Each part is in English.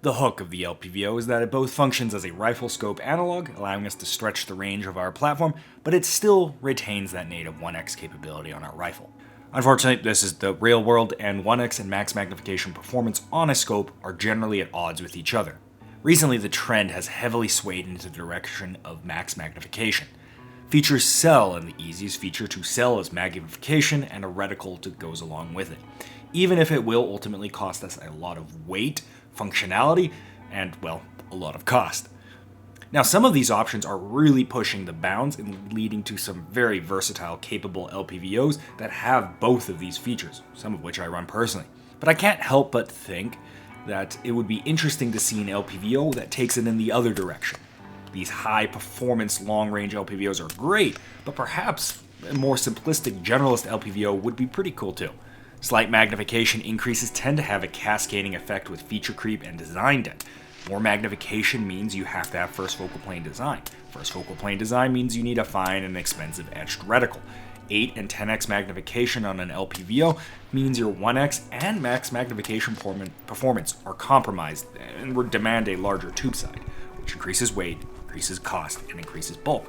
The hook of the LPVO is that it both functions as a rifle scope analog, allowing us to stretch the range of our platform, but it still retains that native 1x capability on our rifle. Unfortunately, this is the real world, and 1x and max magnification performance on a scope are generally at odds with each other. Recently, the trend has heavily swayed into the direction of max magnification. Features sell, and the easiest feature to sell is magnification and a reticle that goes along with it, even if it will ultimately cost us a lot of weight, functionality, and, well, a lot of cost. Now, some of these options are really pushing the bounds and leading to some very versatile, capable LPVOs that have both of these features, some of which I run personally. But I can't help but think that it would be interesting to see an LPVO that takes it in the other direction. These high-performance, long-range LPVOs are great, but perhaps a more simplistic generalist LPVO would be pretty cool too. Slight magnification increases tend to have a cascading effect with feature creep and design dent. More magnification means you have to have first focal plane design. First focal plane design means you need a fine and expensive etched reticle. 8 and 10x magnification on an LPVO means your 1x and max magnification performance are compromised and would demand a larger tube side, which increases weight, increases cost, and increases bulk.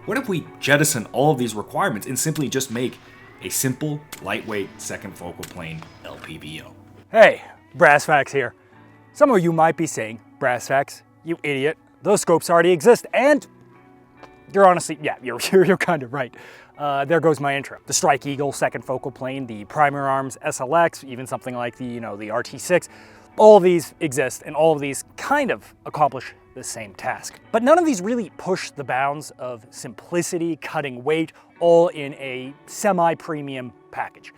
What if we jettison all of these requirements and simply just make a simple, lightweight second focal plane LPVO? Hey, brassfacts here. Some of you might be saying, brassfacts, you idiot, those scopes already exist, and you're honestly, yeah, you're kind of right. There goes my intro. The Strike Eagle second focal plane, the Primer Arms SLX, even something like the RT6, all of these exist, and all of these kind of accomplish the same task. But none of these really push the bounds of simplicity, cutting weight, all in a semi-premium package.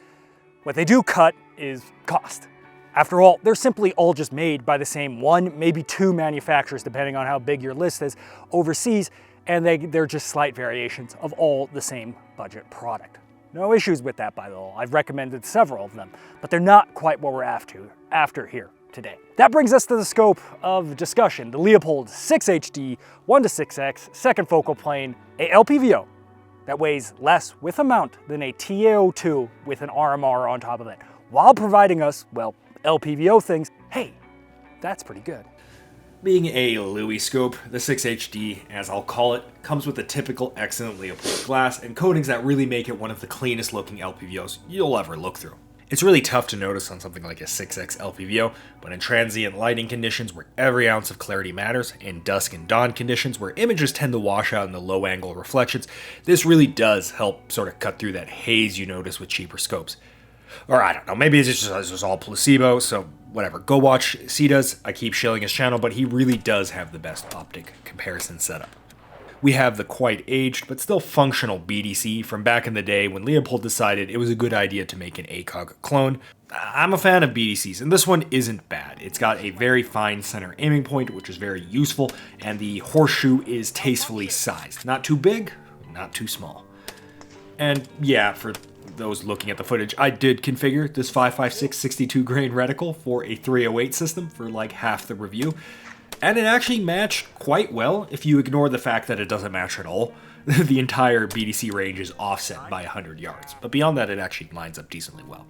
What they do cut is cost. After all, they're simply all just made by the same one, maybe two manufacturers, depending on how big your list is, overseas, and they're just slight variations of all the same budget product. No issues with that, by the way. I've recommended several of them, but they're not quite what we're after here today. That brings us to the scope of discussion, the Leupold 6HD 1-6x second focal plane, a LPVO that weighs less with a mount than a TA02 with an RMR on top of it, while providing us, well, LPVO things. Hey, that's pretty good. Being a Louis scope, the 6HD, as I'll call it, comes with the typical excellent Leupold glass and coatings that really make it one of the cleanest looking LPVOs you'll ever look through. It's really tough to notice on something like a 6X LPVO, but in transient lighting conditions where every ounce of clarity matters, in dusk and dawn conditions where images tend to wash out in the low angle reflections, this really does help sort of cut through that haze you notice with cheaper scopes. Or I don't know, maybe it's just all placebo, so whatever. Go watch Ceda's. I keep shilling his channel, but he really does have the best optic comparison setup. We have the quite aged, but still functional BDC from back in the day when Leupold decided it was a good idea to make an ACOG clone. I'm a fan of BDCs, and this one isn't bad. It's got a very fine center aiming point, which is very useful, and the horseshoe is tastefully sized. Not too big, not too small. And yeah, for those looking at the footage, I did configure this 556 62 grain reticle for a 308 system for like half the review, and it actually matched quite well if you ignore the fact that it doesn't match at all. The entire BDC range is offset by 100 yards, but beyond that it actually lines up decently well.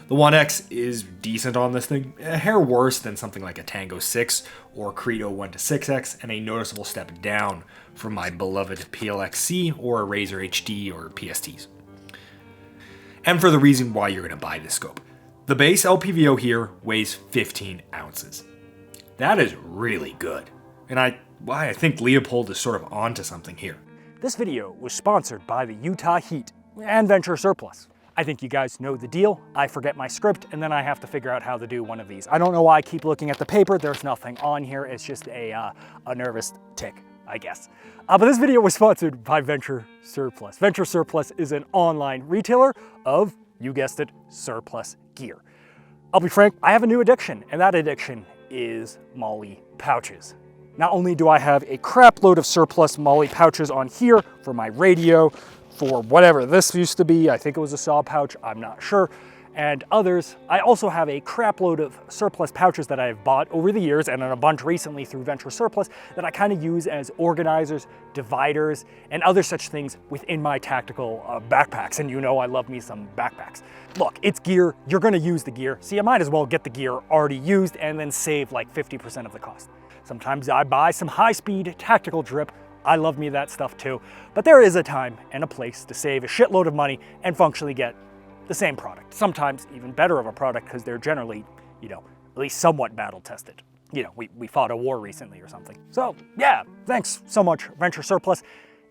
The 1X is decent on this thing, a hair worse than something like a Tango 6 or Credo 1-6X, and a noticeable step down from my beloved PLXC or Razor HD or PSTs. And for the reason why you're going to buy this scope. The base LPVO here weighs 15 ounces. That is really good. And I think Leupold is sort of onto something here. This video was sponsored by the Utah Heat and Venture Surplus. I think you guys know the deal. I forget my script and then I have to figure out how to do one of these. I don't know why I keep looking at the paper. There's nothing on here. It's just a nervous tick, I guess. But this video was sponsored by Venture Surplus. Venture Surplus is an online retailer of, you guessed it, surplus gear. I'll be frank, I have a new addiction, and that addiction is Molly pouches. Not only do I have a crap load of surplus Molly pouches on here for my radio, for whatever this used to be, I think it was a saw pouch, I'm not sure, and others. I also have a crapload of surplus pouches that I've bought over the years, and a bunch recently through Venture Surplus, that I kind of use as organizers, dividers, and other such things within my tactical backpacks. And you know I love me some backpacks. Look, it's gear, you're gonna use the gear, so you might as well get the gear already used and then save like 50% of the cost. Sometimes I buy some high-speed tactical drip. I love me that stuff too, but there is a time and a place to save a shitload of money and functionally get the same product. Sometimes even better of a product because they're generally, at least somewhat battle tested. We fought a war recently or something. So yeah, thanks so much, Venture Surplus.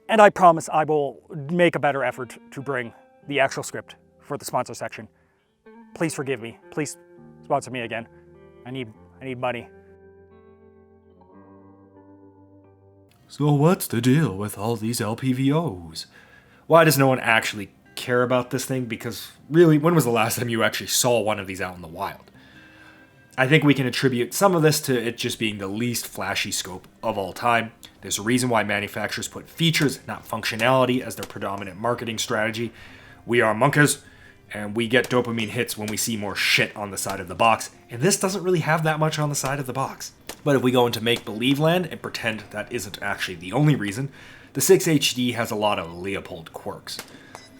And I promise I will make a better effort to bring the actual script for the sponsor section. Please forgive me. Please sponsor me again. I need money. So what's the deal with all these LPVOs? Why does no one actually care about this thing? Because really, when was the last time you actually saw one of these out in the wild? I think we can attribute some of this to it just being the least flashy scope of all time. There's a reason why manufacturers put features, not functionality, as their predominant marketing strategy. We are monkeys, and we get dopamine hits when we see more shit on the side of the box, and this doesn't really have that much on the side of the box. But if we go into make-believe land and pretend that isn't actually the only reason, the 6HD has a lot of Leupold quirks.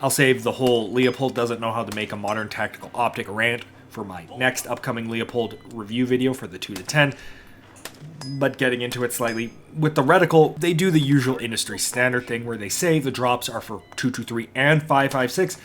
I'll save the whole Leupold doesn't know how to make a modern tactical optic rant for my next upcoming Leupold review video for the 2-10, but getting into it slightly, with the reticle, they do the usual industry standard thing where they say the drops are for 223 and 556,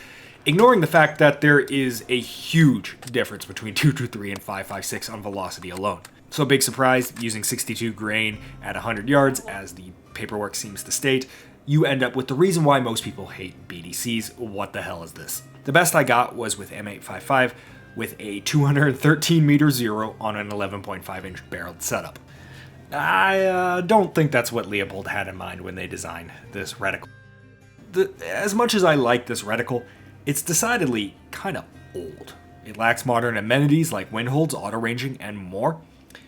ignoring the fact that there is a huge difference between 223 and 556 on velocity alone. So big surprise, using 62 grain at 100 yards, as the paperwork seems to state, you end up with the reason why most people hate BDCs. What the hell is this? The best I got was with M855 with a 213 meter zero on an 11.5 inch barreled setup. I don't think that's what Leupold had in mind when they designed this reticle. As much as I like this reticle, it's decidedly kind of old. It lacks modern amenities like wind holds, auto ranging, and more.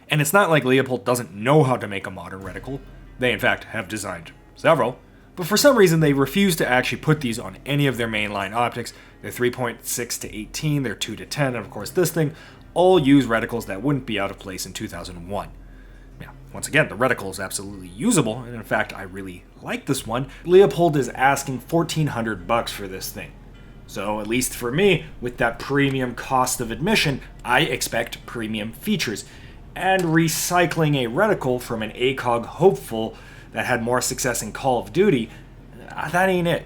And it's not like Leupold doesn't know how to make a modern reticle. They in fact have designed several, but for some reason they refuse to actually put these on any of their mainline optics. Their 3.6 to 18, their 2 to 10, and of course this thing, all use reticles that wouldn't be out of place in 2001. Yeah, once again, the reticle is absolutely usable, and in fact I really like this one. Leupold is asking $1,400 for this thing. So at least for me, with that premium cost of admission, I expect premium features. And recycling a reticle from an ACOG hopeful that had more success in Call of Duty, that ain't it.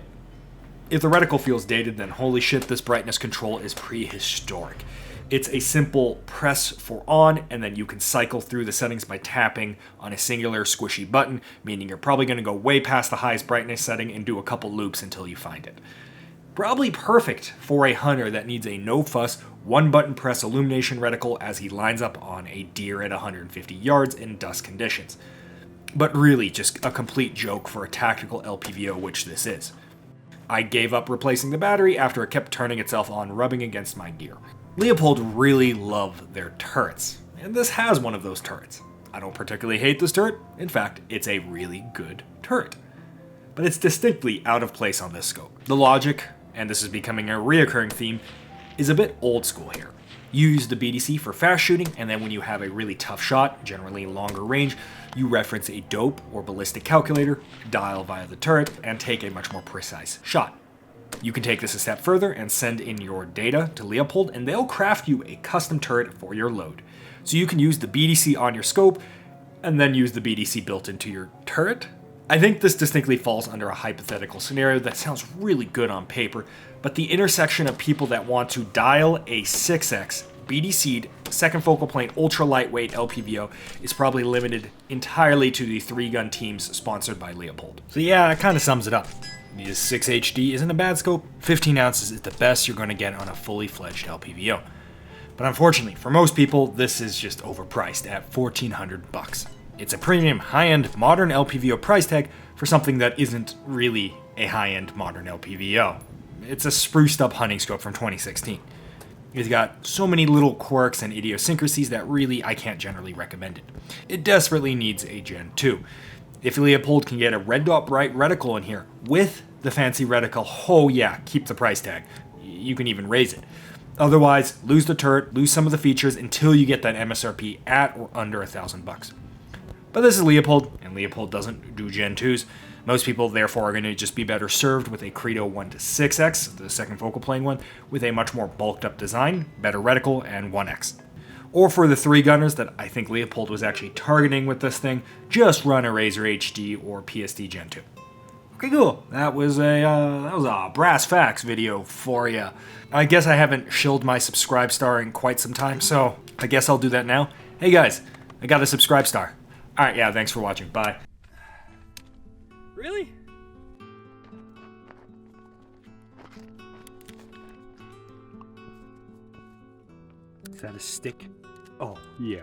If the reticle feels dated, then holy shit, this brightness control is prehistoric. It's a simple press for on, and then you can cycle through the settings by tapping on a singular squishy button, meaning you're probably going to go way past the highest brightness setting and do a couple loops until you find it. Probably perfect for a hunter that needs a no-fuss, one-button press illumination reticle as he lines up on a deer at 150 yards in dust conditions. But really just a complete joke for a tactical LPVO, which this is. I gave up replacing the battery after it kept turning itself on, rubbing against my gear. Leupold really love their turrets, and this has one of those turrets. I don't particularly hate this turret, in fact, it's a really good turret. But it's distinctly out of place on this scope. The logic, and this is becoming a reoccurring theme, is a bit old school here. You use the BDC for fast shooting, and then when you have a really tough shot, generally longer range, you reference a dope or ballistic calculator, dial via the turret, and take a much more precise shot. You can take this a step further and send in your data to Leupold, and they'll craft you a custom turret for your load. So you can use the BDC on your scope, and then use the BDC built into your turret. I think this distinctly falls under a hypothetical scenario that sounds really good on paper, but the intersection of people that want to dial a 6x BDC'd second focal point ultra lightweight LPVO is probably limited entirely to the 3-gun teams sponsored by Leupold. So yeah, that kind of sums it up. The 6HD isn't a bad scope, 15 ounces is the best you're going to get on a fully fledged LPVO. But unfortunately, for most people, this is just overpriced at $1,400. It's a premium, high-end, modern LPVO price tag for something that isn't really a high-end modern LPVO. It's a spruced up hunting scope from 2016. It's got so many little quirks and idiosyncrasies that really I can't generally recommend it. It desperately needs a Gen 2. If Leupold can get a red dot bright reticle in here with the fancy reticle, oh yeah, keep the price tag. You can even raise it. Otherwise, lose the turret, lose some of the features until you get that MSRP at or under $1,000. But this is Leupold, and Leupold doesn't do Gen 2s. Most people, therefore, are going to just be better served with a Credo 1-6X, the second focal plane one, with a much more bulked up design, better reticle, and 1X. Or for the 3 gunners that I think Leupold was actually targeting with this thing, just run a Razor HD or PSD Gen 2. Okay, cool. That was a Brass Facts video for you. I guess I haven't shilled my subscribe star in quite some time, so I guess I'll do that now. Hey guys, I got a subscribe star. Alright, yeah, thanks for watching. Bye. Really? Is that a stick? Oh, yeah.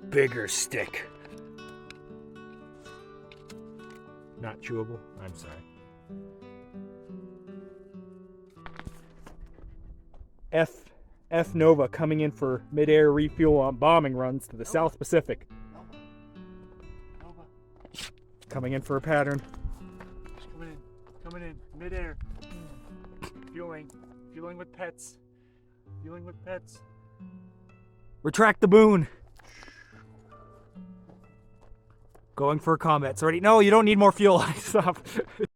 Bigger stick. Not chewable? I'm sorry. F Nova coming in for mid-air refuel on bombing runs to the South Pacific. Nova. Coming in for a pattern. Coming in, mid-air. Fueling with pets. Retract the boon. Going for a combat. Sorry, no, you don't need more fuel. Stop.